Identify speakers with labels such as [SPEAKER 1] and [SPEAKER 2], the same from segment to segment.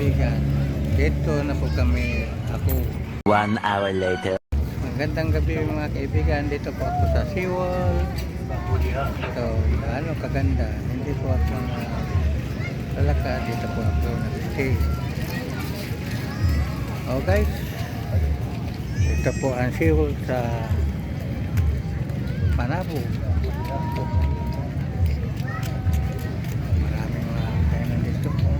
[SPEAKER 1] kaibigan, dito na po kami, ako.
[SPEAKER 2] 1 hour later.
[SPEAKER 1] Magandang gabi mga kaibigan, dito po ako sa SeaWorld. Ito, ano kaganda, hindi po ako lalakad, dito po ako nag-stay. Oh guys, ito po ang SeaWorld sa Panabo. Maraming mga kainan dito po.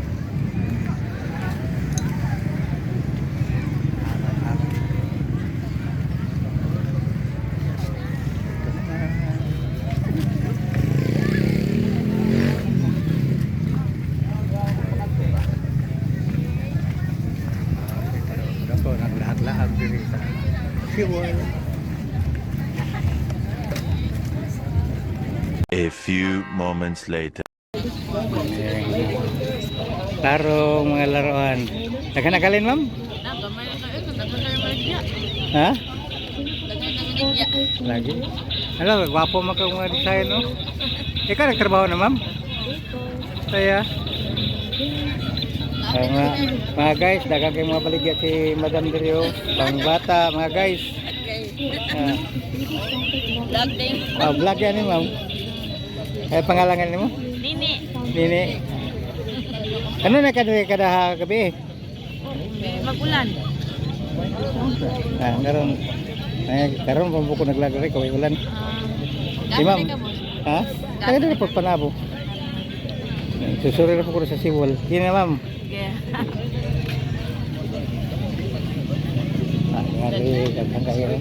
[SPEAKER 1] Ito po, naglahat-lahat dito sa SeaWorld.
[SPEAKER 2] A few moments later.
[SPEAKER 1] Laro, mga laruan. Nagkanagalin, ma'am? Ha? Lagi? Ano, gwapo mo ka mga design, no? Ikaw nagtrabaho na, ma'am? Saya. Mga guys, dagang kayo mga baligya si Madam Dario. Pang bata, mga guys.
[SPEAKER 3] Vlog din.
[SPEAKER 1] Vlog yan ni ma'am. Pangalangan mo?
[SPEAKER 3] Nini.
[SPEAKER 1] Nini. Ano na kada gabi?
[SPEAKER 3] Magulan.
[SPEAKER 1] Karon pa ko naglagay kaway ulan. Si ma'am. Ha? Taga na po Panabo. Susuri na po ko sa SeaWorld. Kini na ma'am.
[SPEAKER 3] Yeah.
[SPEAKER 1] Ngari daghang kayo.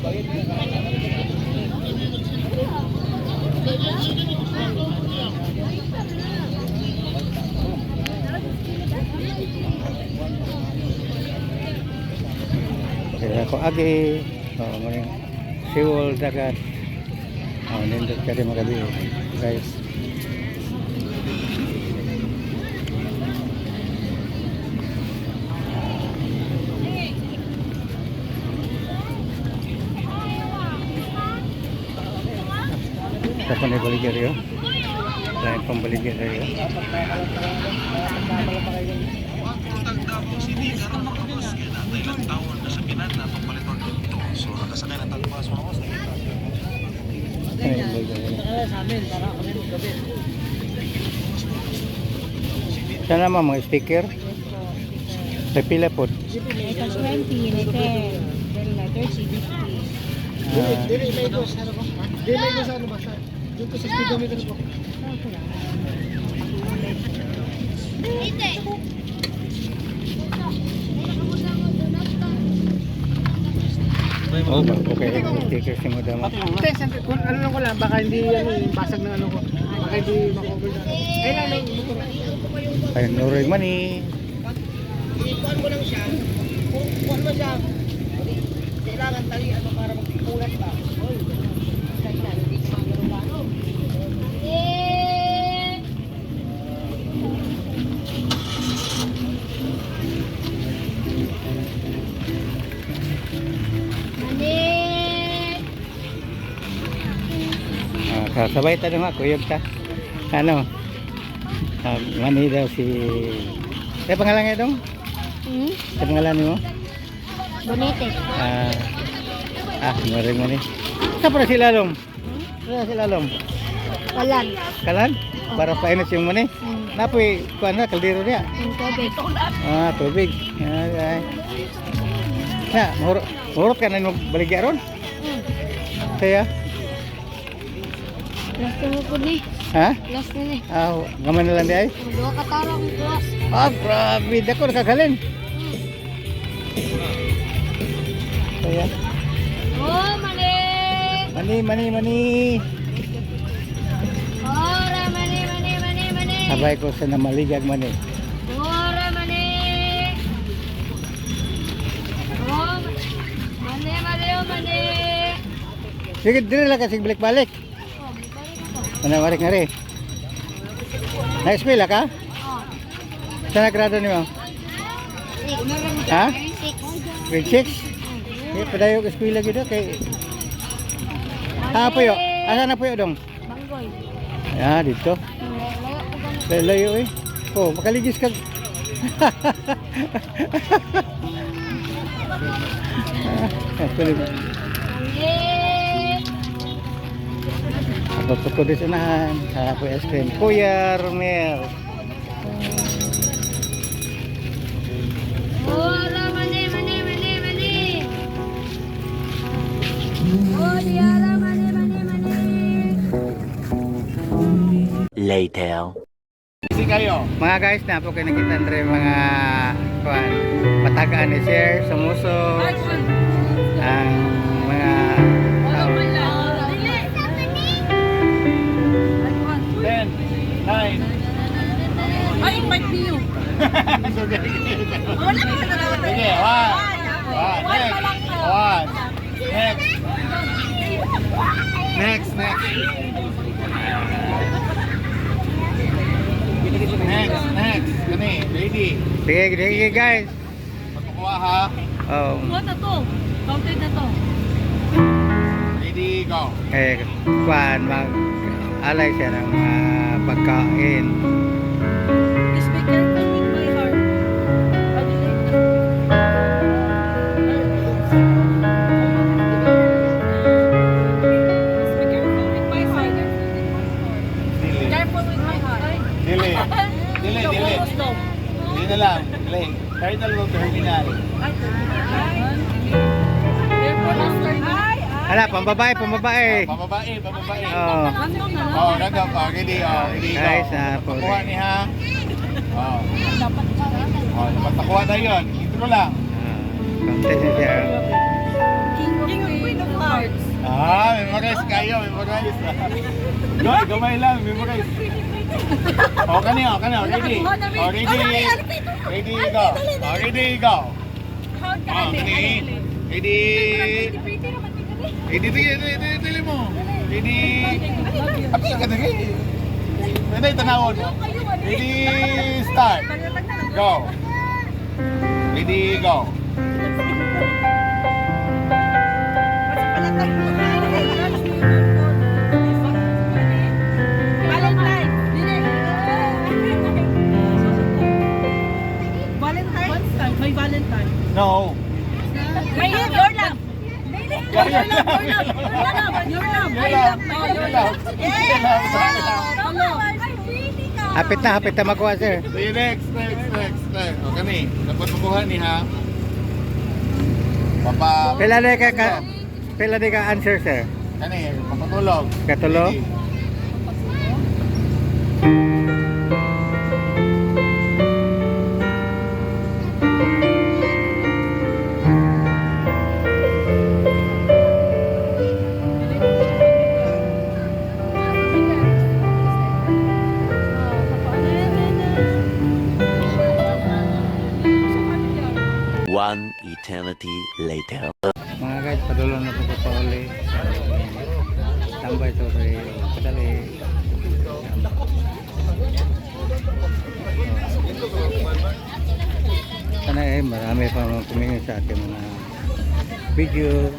[SPEAKER 1] Kaya ako agi, maring SeaWorld dagat. Nindot ka rin magabi, guys. Ito pa na baligyan rin, lain pang baligyan rin. Sana mga sticker sa pila po.
[SPEAKER 3] 20, letter. Letter CDP.
[SPEAKER 4] Dili ko sa ano ba sa dito sa speedometer po.
[SPEAKER 1] Oh, okay. Sticker si Madam.
[SPEAKER 4] Kung ano lang ko lang baka hindi basag ng ano ko. Baka hindi ma-cover na. Ay lang motor.
[SPEAKER 1] Ay, Nuroy Mani.
[SPEAKER 4] Ikuan mo lang siya. Kuan mo siya. Kailangan tali ano para magpulat ba.
[SPEAKER 1] Kasabay tanong ako yung ano mani daw si pangalan nga dong? Sa pangalan mo?
[SPEAKER 3] Bonete.
[SPEAKER 1] Nuroy Mani. Saan pa sila Lom? Saan sila Lom?
[SPEAKER 3] Kalan.
[SPEAKER 1] Kalan? Para painit yung mani? Napoy, kuan na, kaldero niya.
[SPEAKER 3] Tubig.
[SPEAKER 1] Tubig. Mahurot ka na yung baligya ron? Kaya?
[SPEAKER 3] Last na mo po ni.
[SPEAKER 1] Ha?
[SPEAKER 3] Last na ni.
[SPEAKER 1] Gaman na lang di ay?
[SPEAKER 3] Dua katarong plus.
[SPEAKER 1] Grabe. Dako nakagalin. Kaya?
[SPEAKER 3] Oh, mali.
[SPEAKER 1] Mani.
[SPEAKER 3] Ora, mani.
[SPEAKER 1] Sabay ko sa namaligag mani.
[SPEAKER 3] Ora, mani. Oh, mani.
[SPEAKER 1] Sige, dili lang kasi balik-balik. Manawarik nga rin. Na-eskwela ka? Saan nagrado niyo? Ha? Grade 6? Padayo ka eskwela gito kay... Puyo? Asa na puyo dong?
[SPEAKER 3] Banggoy.
[SPEAKER 1] Dito.
[SPEAKER 3] Layo ko ganun.
[SPEAKER 1] Layo eh. Makaligis ka.
[SPEAKER 3] Mali.
[SPEAKER 1] Abot ko di sanahan. Sa ice cream. Kuya Romel.
[SPEAKER 3] Ora, mani, mani, mani, mani. Oh, Diara, mani, mani, mani.
[SPEAKER 2] Later.
[SPEAKER 4] Busy kayo.
[SPEAKER 1] Mga guys, na po kayo nakita rin mga kuan, matagaan ni Sir, sumuso, ang mga tao.
[SPEAKER 4] 10, 9.
[SPEAKER 3] Ay, mic niyo. Wala ka na.
[SPEAKER 4] Sige, one. Next. Next. Next. Kani, ready.
[SPEAKER 1] Sige guys.
[SPEAKER 4] Pagkukuha ha.
[SPEAKER 1] Oh,
[SPEAKER 3] What na to? Counted na to.
[SPEAKER 4] Ready, go.
[SPEAKER 1] kuan, mag alay siya ng mga pagkain.
[SPEAKER 3] Just be careful with my heart. Just be careful with my heart.
[SPEAKER 4] Dili.
[SPEAKER 3] Careful with my heart.
[SPEAKER 4] Dili. Dili na lang. Dili. Terminal mo, terminal.
[SPEAKER 1] Hala, pambabae.
[SPEAKER 4] Pamabae.
[SPEAKER 1] Oh.
[SPEAKER 4] Oh, nagam pa. Ready, ready, go.
[SPEAKER 1] Guys, po.
[SPEAKER 4] Pakuha ni ha. Oh, dapat nakuha na yun. Ito mo lang.
[SPEAKER 1] Contest niya siya.
[SPEAKER 3] Queen of Hearts.
[SPEAKER 4] Memorize kayo, memorize. Go, gamay lang, memorize. Kani. Ready. Ready, go. Ready, go. Kani. Ready. Dili mo. Ready. Abi ka na gay. Pwede tanawon. Ready, start. Go. Ready, go.
[SPEAKER 3] May Valentine.
[SPEAKER 4] No.
[SPEAKER 3] May your love. Your love.
[SPEAKER 1] Hapit na makuha, sir.
[SPEAKER 4] Sige, next. O, kani. Dapat makuha ni ha. Papa.
[SPEAKER 1] Pila di ka answer, sir?
[SPEAKER 4] Kani, papatulog.
[SPEAKER 1] Katulo?
[SPEAKER 4] Ready.
[SPEAKER 2] One eternity later.
[SPEAKER 1] Mga guys, padulo na po pa uli. Tambay to rin. Padali. Sana marami pa mga kumingin sa akin mga video.